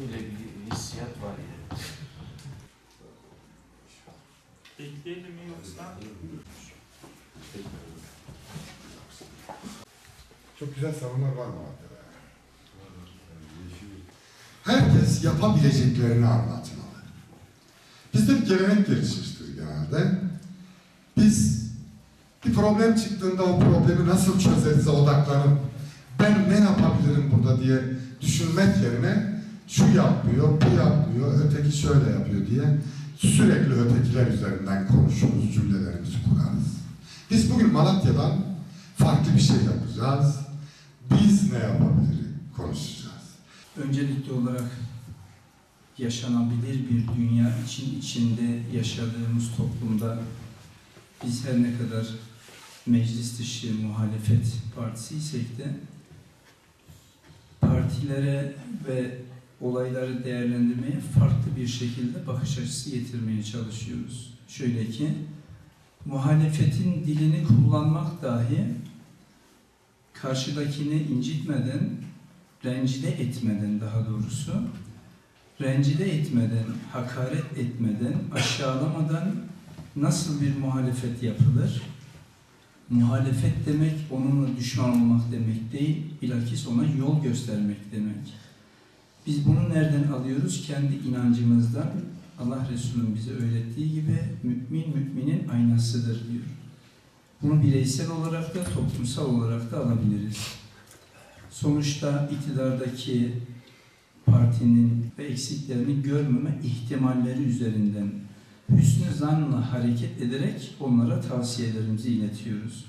Öyle bir hissiyat var ya. Bekleyelim mi yoksa? Çok güzel savunlar var Malatya'da. Herkes yapabileceklerini anlatmalı. Bizde bir gelenek gelişmiştir genelde. Biz bir problem çıktığında o problemi nasıl çözerize odaklanıp ben ne yapabilirim burada diye düşünmek yerine şu yapmıyor, bu yapmıyor, öteki şöyle yapıyor diye sürekli ötekiler üzerinden konuşuruz, cümlelerimizi kurarız. Biz bugün Malatya'dan farklı bir şey yapacağız. Biz ne yapabiliriz konuşacağız. Öncelikli olarak yaşanabilir bir dünya içinde yaşadığımız toplumda biz her ne kadar meclis dışı muhalefet partisiysek de partilere ve olayları değerlendirmeye farklı bir şekilde bakış açısı getirmeye çalışıyoruz. Şöyle ki, muhalefetin dilini kullanmak dahi karşıdakini incitmeden, rencide etmeden daha doğrusu, rencide etmeden, hakaret etmeden, aşağılamadan nasıl bir muhalefet yapılır? Muhalefet demek onunla düşman olmak demek değil, bilakis ona yol göstermek demek. Biz bunu nereden alıyoruz? Kendi inancımızdan. Allah Resulü'nün bize öğrettiği gibi mümin müminin aynasıdır diyor. Bunu bireysel olarak da toplumsal olarak da alabiliriz. Sonuçta iktidardaki partinin ve eksiklerini görmeme ihtimalleri üzerinden hüsnü zanla hareket ederek onlara tavsiyelerimizi iletiyoruz.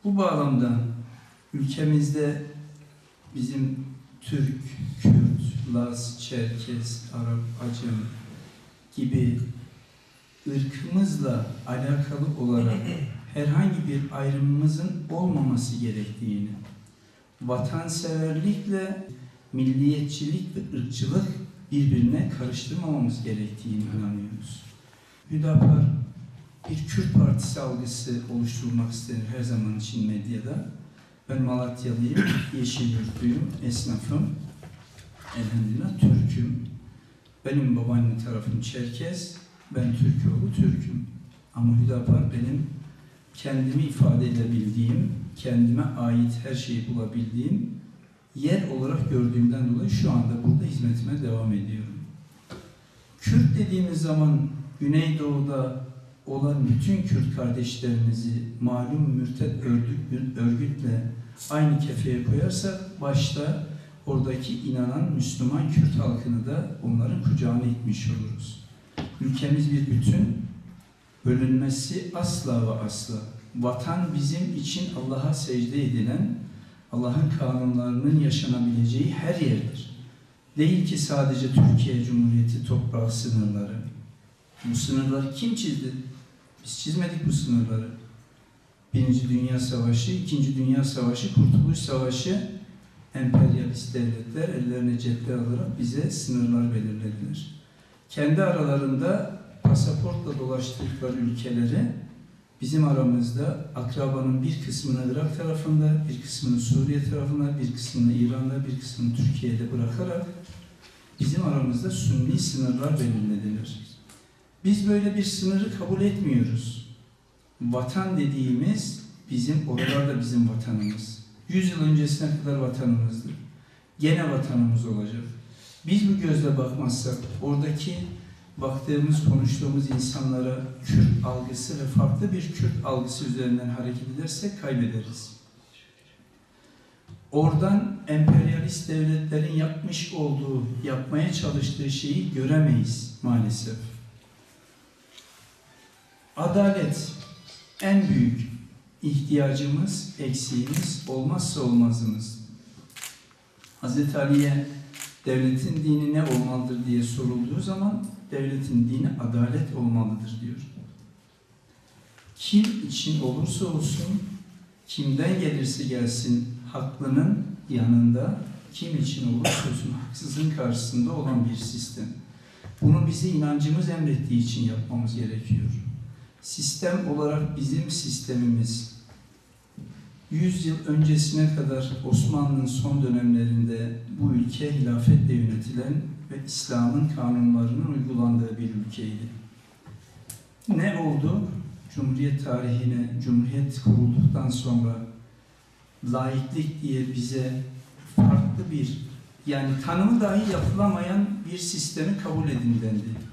Bu bağlamda ülkemizde bizim Türk, Kürt, Laz, Çerkez, Arap, Acem gibi ırkımızla alakalı olarak herhangi bir ayrımımızın olmaması gerektiğini, vatanseverlikle milliyetçilik ve ırkçılık birbirine karıştırmamamız gerektiğini inanıyoruz. Hüdapar bir Kürt partisi algısı oluşturmak istenir her zaman için medyada. Ben Malatyalıyım, Yeşilyurtluyum, esnafım, elhamdülillah Türk'üm. Benim babaannem tarafım Çerkez, ben Türkoğlu Türk'üm. Ama Hüdapar benim kendimi ifade edebildiğim, kendime ait her şeyi bulabildiğim yer olarak gördüğümden dolayı şu anda burada hizmetime devam ediyorum. Kürt dediğimiz zaman Güneydoğu'da olan bütün Kürt kardeşlerimizi malum mürted örgütle aynı kefeye koyarsak başta oradaki inanan Müslüman Kürt halkını da onların kucağına itmiş oluruz. Ülkemiz bir bütün, bölünmesi asla ve asla. Vatan bizim için Allah'a secde edilen, Allah'ın kanunlarının yaşanabileceği her yerdir. Değil ki sadece Türkiye Cumhuriyeti toprağı sınırları. Bu sınırları kim çizdi? Biz çizmedik bu sınırları. Birinci Dünya Savaşı, İkinci Dünya Savaşı, Kurtuluş Savaşı, emperyalist devletler ellerine cepler alarak bize sınırlar belirlediler. Kendi aralarında pasaportla dolaştıkları ülkeleri bizim aramızda akrabanın bir kısmını Irak tarafında, bir kısmını Suriye tarafında, bir kısmını İran'da, bir kısmını Türkiye'de bırakarak bizim aramızda sünni sınırlar belirlediler. Biz böyle bir sınırı kabul etmiyoruz. Vatan dediğimiz bizim, oralarda bizim vatanımız. 100 yıl öncesine kadar vatanımızdı. Gene vatanımız olacak. Biz bu gözle bakmazsak, oradaki baktığımız, konuştuğumuz insanlara Kürt algısı ve farklı bir Kürt algısı üzerinden hareket edersek kaybederiz. Oradan emperyalist devletlerin yapmış olduğu, yapmaya çalıştığı şeyi göremeyiz maalesef. Adalet en büyük ihtiyacımız, eksiğimiz, olmazsa olmazımız. Hz. Ali'ye devletin dini ne olmalıdır diye sorulduğu zaman devletin dini adalet olmalıdır diyor. Kim için olursa olsun, kimden gelirse gelsin haklının yanında, kim için olursa olsun haksızın karşısında olan bir sistem. Bunu bize inancımız emrettiği için yapmamız gerekiyor. Sistem olarak bizim sistemimiz 100 yıl öncesine kadar Osmanlı'nın son dönemlerinde bu ülke hilafetle yönetilen ve İslam'ın kanunlarının uygulandığı bir ülkeydi. Ne oldu? Cumhuriyet tarihine, Cumhuriyet kurulduktan sonra laiklik diye bize farklı bir, yani tanımı dahi yapılamayan bir sistemi kabul edin dendi.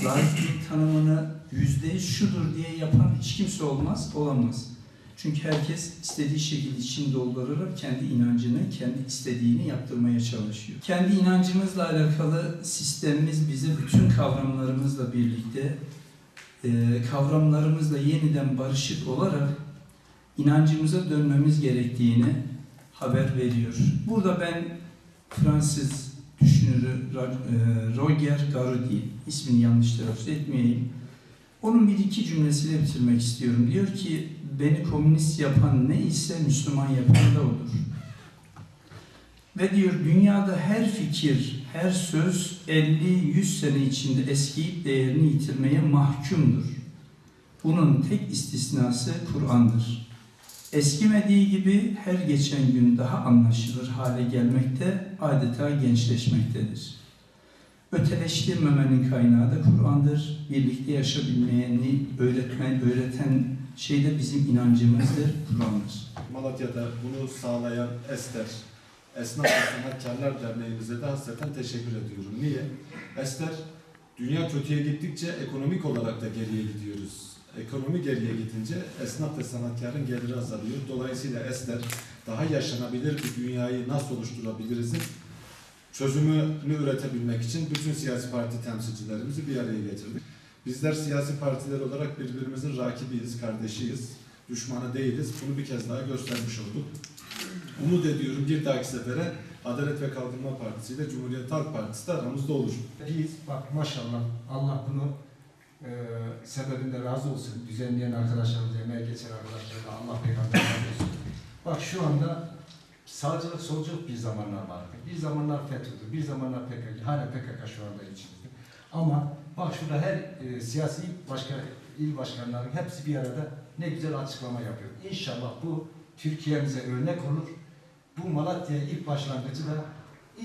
Laiklik tanımını %100 şudur diye yapan hiç kimse olamaz. Çünkü herkes istediği şekilde içini doldurarak kendi inancını, kendi istediğini yaptırmaya çalışıyor. Kendi inancımızla alakalı sistemimiz bize bütün kavramlarımızla birlikte, kavramlarımızla yeniden barışık olarak inancımıza dönmemiz gerektiğini haber veriyor. Burada ben Fransız düşünürü Roger Garaudy, ismini yanlış telaffuz etmeyeyim, onun bir iki cümlesiyle bitirmek istiyorum. Diyor ki, beni komünist yapan ne ise Müslüman yapan da odur. Ve diyor, dünyada her fikir, her söz 50-100 sene içinde eskiyip değerini yitirmeye mahkumdur. Bunun tek istisnası Kur'an'dır. Eskimediği gibi her geçen gün daha anlaşılır hale gelmekte, adeta gençleşmektedir. Öteleştirmemenin kaynağı da Kur'an'dır. Birlikte yaşayabilmeyeni öğreten şey de bizim inancımızdır, Kur'an'dır. Malatya'da bunu sağlayan Ester, Esnaf ve Sanatkarlar Derneğimize de hasreten teşekkür ediyorum. Niye? Ester, dünya kötüye gittikçe ekonomik olarak da geriye gidiyoruz. Ekonomi geriye gidince esnaf ve sanatkarın geliri azalıyor. Dolayısıyla Ester, daha yaşanabilir bir dünyayı nasıl oluşturabiliriz'in çözümünü üretebilmek için bütün siyasi parti temsilcilerimizi bir araya getirdik. Bizler siyasi partiler olarak birbirimizin rakibiyiz, kardeşiyiz, düşmanı değiliz. Bunu bir kez daha göstermiş olduk. Umut ediyorum bir dahaki sefere Adalet ve Kalkınma Partisi ile Cumhuriyet Halk Partisi de aramızda olur. Biz bak maşallah Allah bunu sebebinde razı olsun. Düzenleyen arkadaşlarımız, emeğe geçen arkadaşlarımız Allah peygamber razı olsun. Bak şu anda sağcılık solculuk bir zamanlar vardı. Bir zamanlar FETÖ'dü, bir zamanlar PKK, hala PKK şu anda içimizde. Ama bak şurada her siyasi il başkanları hepsi bir arada ne güzel açıklama yapıyor. İnşallah bu Türkiye'mize örnek olur. Bu Malatya'ya ilk başlangıcı da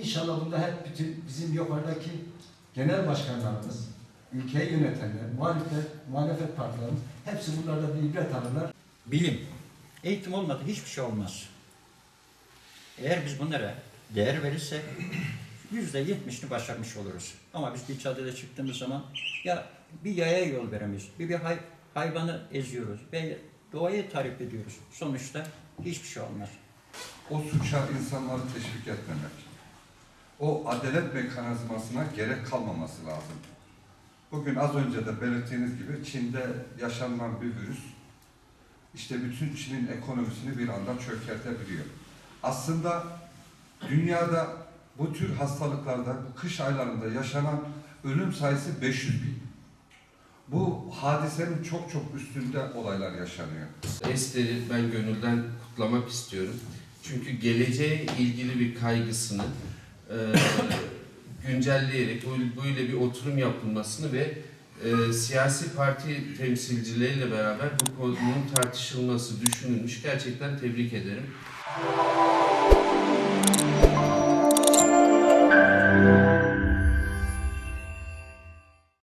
inşallah bunda hep bütün bizim yukarıdaki genel başkanlarımız, ülkeyi yönetenler, muhalefet partilerimiz hepsi bunlarda bir ibret alırlar. Bilim, eğitim olmadı hiçbir şey olmaz. Eğer biz bunlara değer verirsek %70'ini başarmış oluruz. Ama biz bir caddede çıktığımız zaman ya bir yaya yol veremeyiz, bir hayvanı eziyoruz ve doğayı tahrip ediyoruz. Sonuçta hiçbir şey olmaz. O suça insanları teşvik etmemek, o adalet mekanizmasına gerek kalmaması lazım. Bugün az önce de belirttiğiniz gibi Çin'de yaşanılan bir virüs, işte bütün Çin'in ekonomisini bir anda çökertebiliyor. Aslında dünyada bu tür hastalıklarda, bu kış aylarında yaşanan ölüm sayısı 500 bin. Bu hadisenin çok çok üstünde olaylar yaşanıyor. Ester'i ben gönülden kutlamak istiyorum. Çünkü geleceğe ilgili bir kaygısını güncelleyerek böyle bir oturum yapılmasını ve siyasi parti temsilcileriyle beraber bu konunun tartışılması düşünülmüş. Gerçekten tebrik ederim.